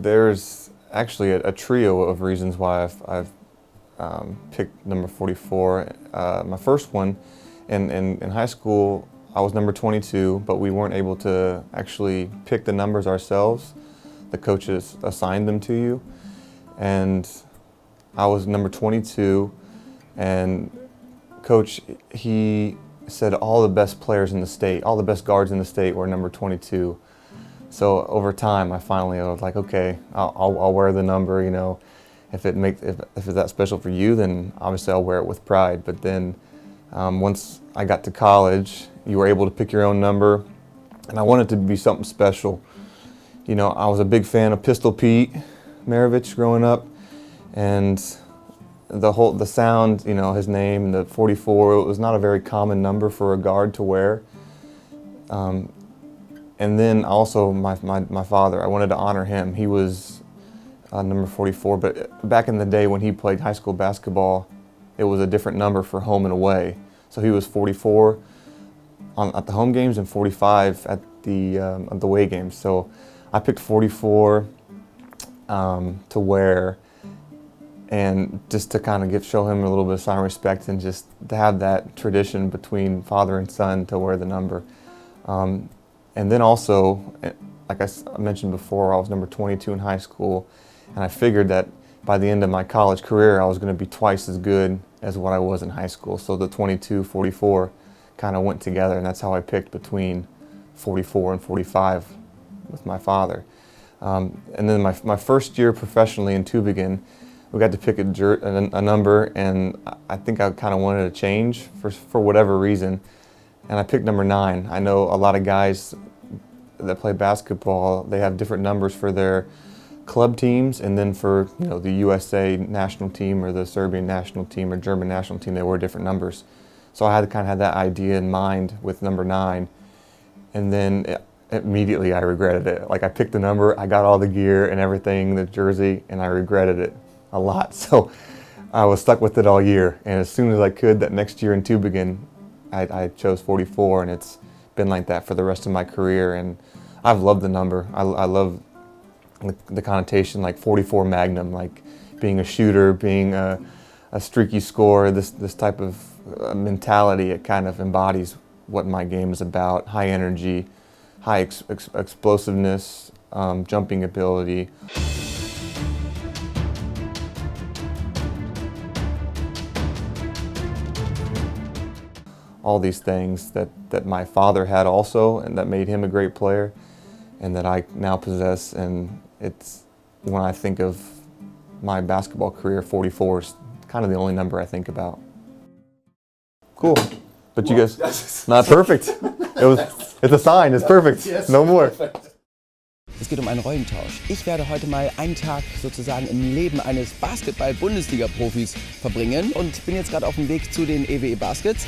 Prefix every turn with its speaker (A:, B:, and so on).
A: There's actually a trio of reasons why I've picked number 44. My first one, in high school, I was number 22, but we weren't able to actually pick the numbers ourselves. The coaches assigned them to you, and I was number 22, and coach, he said all the best players in the state, all the best guards in the state were number 22. So over time, I was like, okay, I'll wear the number. You know, if it's that special for you, then obviously I'll wear it with pride. But then once I got to college, you were able to pick your own number, and I wanted to be something special. You know, I was a big fan of Pistol Pete Maravich growing up, and the sound, you know, his name, the 44, it was not a very common number for a guard to wear. And then also my father, I wanted to honor him. He was number 44, but back in the day when he played high school basketball, it was a different number for home and away. So he was 44 at the home games and 45 at the away games. So I picked 44 to wear, and just to kind of show him a little bit of sign of respect, and just to have that tradition between father and son to wear the number. And then also, like I mentioned before, I was number 22 in high school, and I figured that by the end of my college career, I was going to be twice as good as what I was in high school. So the 22, 44 kind of went together, and that's how I picked between 44 and 45 with my father. And then my first year professionally in Tübingen, we got to pick a number, and I think I kind of wanted to change for whatever reason, and I picked number 9. I know a lot of guys that play basketball, they have different numbers for their club teams, and then for, you know, the USA national team or the Serbian national team or German national team, they wear different numbers. So I had to kind of have that idea in mind with number 9, and then immediately I regretted it. Like, I picked the number, I got all the gear and everything, the jersey, and I regretted it a lot. So I was stuck with it all year, and as soon as I could, that next year in Tübingen, I chose 44, and it's been like that for the rest of my career, and I've loved the number. I love the connotation, like 44 Magnum, like being a shooter, being a streaky scorer, this type of mentality. It kind of embodies what my game is about: high energy, high explosiveness, jumping ability. All these things that my father had also, and that made him a great player, and that I now possess. And it's, when I think of my basketball career, 44 is kind of the only number I think about. Cool. But you guys, not perfect. It's a sign, it's perfect. Yes, no more.
B: Es geht einen Rollentausch. Ich werde heute mal einen Tag sozusagen im Leben eines Basketball-Bundesliga-Profis verbringen und bin jetzt gerade auf dem Weg zu den EWE Baskets.